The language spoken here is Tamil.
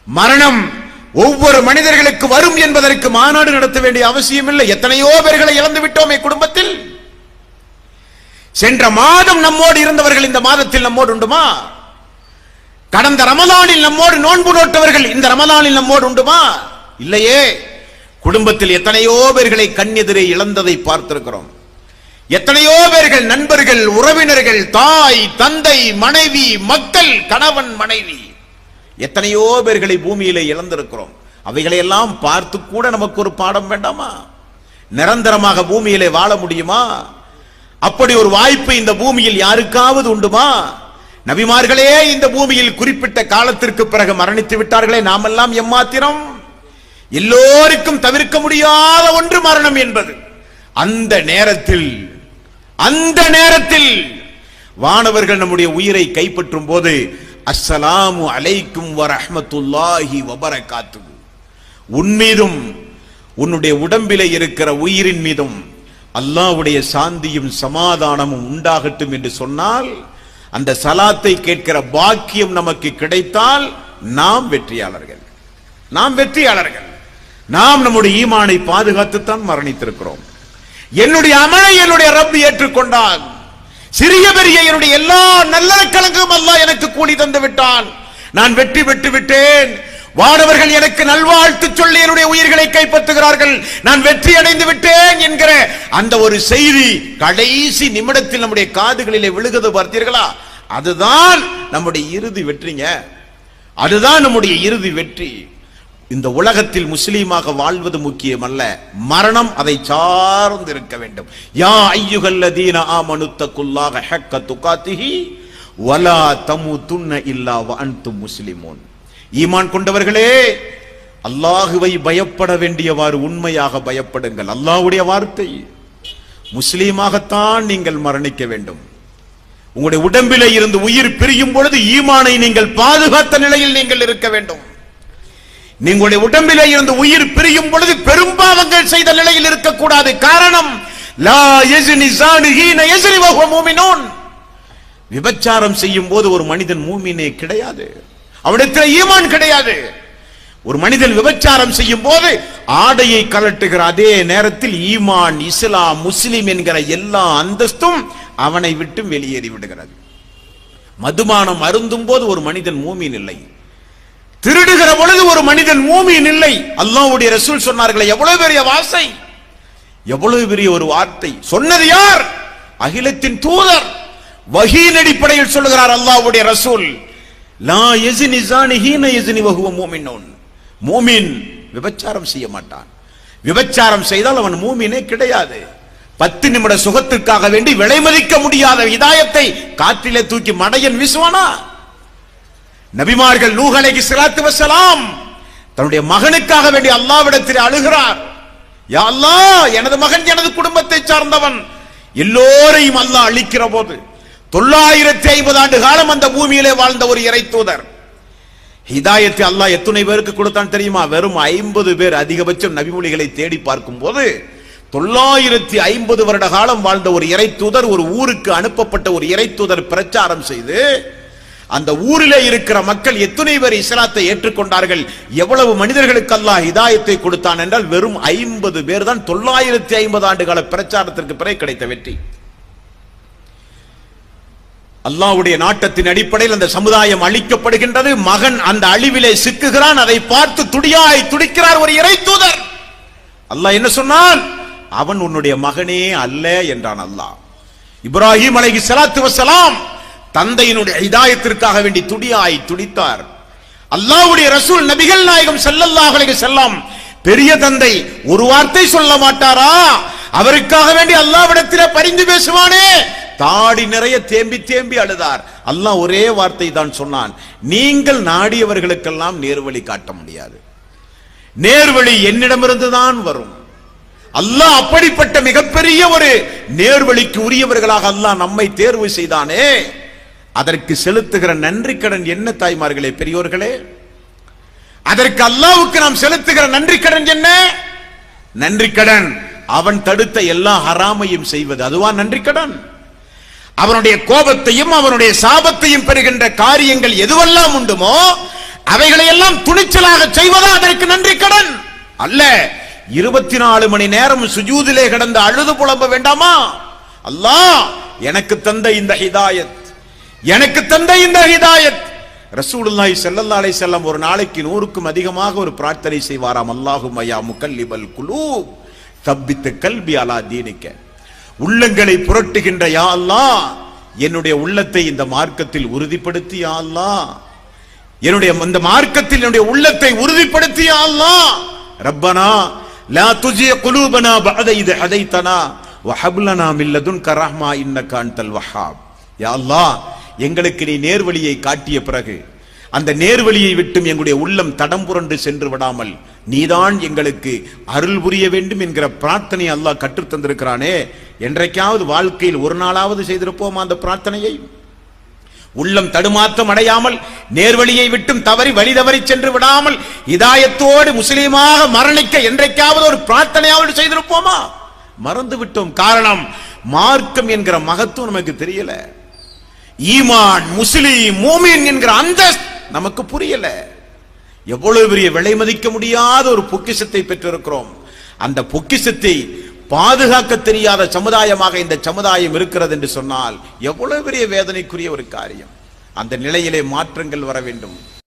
மரணம் ஒவ்வொரு மனிதர்களுக்கு வரும் என்பதற்கு மாநாடு நடத்த வேண்டிய அவசியம் இல்லை. எத்தனையோ பேர்களை இழந்து விட்டோமே குடும்பத்தில். சென்ற மாதம் நம்மோடு இருந்தவர்கள் இந்த மாதத்தில் நம்மோடு உண்டுமா? கடந்த ரமலானில் நம்மோடு நோன்பு நோட்டவர்கள் இந்த ரமலானில் நம்மோடு உண்டுமா? இல்லையே. குடும்பத்தில் எத்தனையோ பேர்களை கண்ணெதிரே இழந்ததை பார்த்திருக்கிறோம். எத்தனையோ பேர்கள், நண்பர்கள், உறவினர்கள், தாய், தந்தை, மனைவி, மக்கள், கணவன், மனைவி, எத்தனையோ பேர்களை பூமியிலே இழந்திருக்கிறோம். அவைகளை எல்லாம் பார்த்து கூட நமக்கு ஒரு பாடம் வேண்டாமா? நிரந்தரமாக பூமியிலே வாழ முடியுமா? அப்படி ஒரு வாய்ப்பு இந்த பூமியில் யாருக்காவது உண்டுமா? நபிமார்களே இந்த பூமியில் குறிப்பிட்ட காலத்திற்கு பிறகு மரணித்து விட்டார்களே, நாமெல்லாம் எம்மாத்திரம்? எல்லோருக்கும் தவிர்க்க முடியாத ஒன்று மரணம் என்பது. அந்த நேரத்தில் வானவர்கள் நம்முடைய உயிரை கைப்பற்றும் போது அஸ்ஸலாமு அலைக்கும் வரஹ்மத்துல்லாஹி வபரகாத்துஹு, உன் மீதும் உன்னுடைய உடம்பிலே இருக்கிற உயிரின் மீதும் அல்லாஹ்வுடைய சாந்தியும் சமாதானமும் உண்டாகட்டும் என்று சொன்னால், அந்த சலாத்தை கேட்கிற பாக்கியம் நமக்கு கிடைத்தால் நாம் வெற்றியாளர்கள். நாம் நம்முடைய ஈமானை பாதுகாத்துத்தான் மரணித்திருக்கிறோம். என்னுடைய அமலை என்னுடைய ரப் ஏற்றுக்கொண்டான். சிறிய பெரிய என்னுடைய எல்லா நல்லறக்கலங்களும் அல்லாஹ் எனக்கு கூலி தந்து விட்டான். நான் வெற்றி பெற்று விட்டேன். வானவர்கள் எனக்கு நல்வாழ்த்து சொல்லி என்னுடைய உயிர்களை கைப்பற்றுகிறார்கள். நான் வெற்றி அடைந்து விட்டேன் என்கிற அந்த ஒரு செய்தி கடைசி நிமிடத்தில் நம்முடைய காதுகளிலே விழுகிறது பார்த்தீர்களா? அதுதான் நம்முடைய இறுதி வெற்றிங்க. அதுதான் நம்முடைய இறுதி வெற்றி. இந்த உலகத்தில் முஸ்லீமாக வாழ்வது முக்கியம் அல்ல, மரணம் அதை சார்ந்து இருக்க வேண்டும். யா அய்யுஹல்லதீன ஆமனு தக்குல்லாஹ ஹக்க துகாத்திஹி வலா தமூதுன்ன இல்லா வ அன்தும் முஸ்லிமூன். ஈமான் கொண்டவர்களே, அல்லாஹுவை பயப்பட வேண்டியவாறு உண்மையாக பயப்படுங்கள். அல்லாஹ்வுடைய வார்த்தை. முஸ்லீமாகத்தான் நீங்கள் மரணிக்க வேண்டும். உங்களுடைய உடம்பிலே இருந்து உயிர் பிரியும் பொழுது ஈமானை நீங்கள் பாதுகாத்த நிலையில் நீங்கள் இருக்க வேண்டும். நீங்களுடைய உடம்பிலே இருந்து உயிர் பிரியும் பொழுது பெரும்பாவங்கள் செய்த நிலையில் இருக்கக்கூடாது. காரணம், லா யஸ்னி ஸானி ஹீன யஸ்னி வஹுவ மூமினூன். விபச்சாரம் செய்யும் போது ஒரு மனிதன் மூமினே கிடையாது, அவனிடத்தில் ஈமான் கிடையாது. ஒரு மனிதன் விபச்சாரம் செய்யும் போது ஆடையை கலட்டுகிற அதே நேரத்தில் ஈமான், இஸ்லாம், முஸ்லிம் என்கிற எல்லா அந்தஸ்தும் அவனை விட்டு வெளியேறி விடுகிறது. மதுபானம் அருந்தும் போது ஒரு மனிதன் மூமின் இல்லை. திருடுகிற பொழுது ஒரு மனிதன் மூமின் இல்லை. அல்லாஹ்வுடைய ரசூல் சொன்னார்களே, எவ்வளவு பெரிய வார்த்தை, எவ்வளவு பெரிய ஒரு வார்த்தை. சொன்னது யார்? அகிலத்தின் தூதர். வஹீயின் அடிப்படையில் சொல்லுகிறார் அல்லாஹ்வுடைய ரசூல், லா யஸ்னி ஸானி ஹீன யஸ்னி வஹுவ மூமினூன். மூமின் விபச்சாரம் செய்ய மாட்டான். விபச்சாரம் செய்தால் அவன் மூமினே கிடையாது. 10 நிமிட சுகத்திற்காக வேண்டி விலை மதிக்க முடியாத ஹிதாயத்தை காற்றிலே தூக்கி மடையன் வீசுவானா? நபிமார்கள் நூஹ் அலைஹிஸ்ஸலாத்து வஸ்ஸலாம் தன்னுடைய மகனுக்காக வேண்டி அல்லாஹ்விடத்தில் அழுகிறார். யா அல்லாஹ், எனது மகன் எனது குடும்பத்தை சார்ந்தவன். எல்லோரையும் அல்லாஹ் அழிக்கிற போது 950 ஆண்டு காலம் அந்த பூமியிலே வாழ்ந்த ஒரு இறை தூதர். ஹிதாயத்தை அல்லாஹ் எத்தனை பேருக்கு கொடுத்தான் தெரியுமா? வெறும் 50 பேர். அதிகபட்சம் நபிமொழிகளை தேடி பார்க்கும் போது 950 வருட காலம் வாழ்ந்த ஒரு இறை தூதர், ஒரு ஊருக்கு அனுப்பப்பட்ட ஒரு இறை தூதர் பிரச்சாரம் செய்து அந்த ஊரிலே இருக்கிற மக்கள் எத்தனை பேர் இஸ்லாத்தை ஏற்றுக்கொண்டார்கள்? எவ்வளவு மனிதர்களுக்கு அல்லாஹ் ஹிதாயத்தை கொடுத்தான் என்றால் வெறும் 50 பேர் தான் 950 ஆண்டு கால பிரச்சாரத்திற்கு பிறகு கிடைத்த வெற்றி. அல்லாஹ்வுடைய நாட்டத்தின் அடிப்படையில் அந்த சமுதாயம் அழிக்கப்படுகின்றது. மகன் அந்த அழிவிலே சிக்குகிறான். அதை பார்த்து துடியாய் துடிக்கிறார் ஒரு இறை தூதர். அல்லாஹ் என்ன சொன்னான்? அவன் உன்னுடைய மகனே அல்ல என்றான் அல்லாஹ். இப்ராஹிம் அலைஹிஸ்ஸலாத்து வஸ்ஸலாம் தந்தையினுடைய ஹிதாயத்திற்காக வேண்டி துடியாய் துடித்தார். அல்லாஹ்வுடைய ரசூல் நபிகள் நாயகம் ஸல்லல்லாஹு அலைஹி வஸல்லம், பெரிய தந்தை ஒரு வார்த்தை சொல்ல மாட்டாரா? அவருக்காக வேண்டி அல்லாஹ்விடத்தில் பரிந்து பேசுவானே, தாடி நிறைய தேம்பி தேம்பி அழுதார். அல்லாஹ் ஒரே வார்த்தை தான் சொன்னான், நீங்கள் நாடியவர்களுக்கெல்லாம் நேர்வழி காட்ட முடியாது, நேர்வழி என்னிடமிருந்து தான் வரும். அல்லாஹ் அப்படிப்பட்ட மிகப்பெரிய ஒரு நேர்வழிக்கு உரியவர்களாக அல்லாஹ் நம்மை தேர்வு செய்தானே, அதற்கு செலுத்துகிற நன்றி கடன் என்ன தாய்மார்களே, பெரியோர்களே? அதற்கு அல்லாஹ்வுக்கு நாம் செலுத்துகிற நன்றி கடன் என்ன? நன்றி கடன் அவன் தடுத்த எல்லா ஹராமையும் செய்வது, அதுவா நன்றி கடன்? அவனுடைய கோபத்தையும் அவனுடைய சாபத்தையும் பெறுகின்ற காரியங்கள் எதுவெல்லாம் உண்டுமோ அவைகளை எல்லாம் துணிச்சலாக செய்வதா அதற்கு நன்றி கடன் அல்ல. 24 மணி நேரம் சுஜூதிலே கிடந்து அழுது புலம்ப வேண்டாமா? அல்லாஹ் எனக்கு தந்த இந்த ஹிதாயத், எனக்கு தந்த இந்த ஹிதாயத். ரசூலுல்லாஹி ஸல்லல்லாஹு அலைஹி வஸல்லம் ஒரு நாளைக்கு 100க்கும் அதிகமாக ஒரு பிரார்த்தனை செய்வாராம். அல்லாஹும்ம யா முகல்லிபல் குலூப் தப்பித் கல்பி அலா தீனிக்க. உள்ளங்களை புரட்டுகின்ற யா அல்லாஹ், என்னுடைய உள்ளத்தை இந்த மார்க்கத்தில் உறுதிப்படுத்தி யா அல்லாஹ், என்னுடைய இந்த மார்க்கத்தில் என்னுடைய உள்ளத்தை உறுதிப்படுத்தி யா அல்லாஹ். ரப்பனா லா துஜி குலூபனா பஅத இத ஹதைதனா வஹப் லனா மின் லதுன்க ரஹ்மா இன்னக அன்தல் வஹ்ஹாப். யா அல்லாஹ், எங்களுக்கு நீ நேர்வழியை காட்டிய பிறகு அந்த நேர்வழியை விட்டும் எங்களுடைய உள்ளம் தடம் புரண்டு சென்று விடாமல் நீதான் எங்களுக்கு அருள் புரிய வேண்டும் என்கிற பிரார்த்தனை அல்லாஹ் கற்றுத் தந்திருக்கிறானே. என்றைக்காவது வாழ்க்கையில் ஒரு நாளாவது செய்திருப்போமா அந்த பிரார்த்தனையை? உள்ளம் தடுமாற்றம் அடையாமல் நேர்வழியை விட்டும் தவறி வழி தவறி சென்று விடாமல் ஹிதாயத்தோடு முஸ்லீமாக மரணிக்க என்றைக்காவது ஒரு பிரார்த்தனையாவது செய்திருப்போமா? மறந்து விட்டோம். காரணம், மார்க்கம் என்கிற மகத்துவம் நமக்கு தெரியல. ஈமான், முஸ்லிம், மூமின் என்கிற அந்தஸ்து நமக்கு புரியல. எவ்வளவு பெரிய விலை மதிக்க முடியாத ஒரு பொக்கிஷத்தை பெற்றிருக்கிறோம். அந்த பொக்கிஷத்தை பாதுகாக்க தெரியாத சமுதாயமாக இந்த சமுதாயம் இருக்கிறது என்று சொன்னால் எவ்வளவு பெரிய வேதனைக்குரிய ஒரு காரியம். அந்த நிலையிலே மாற்றங்கள் வர வேண்டும்.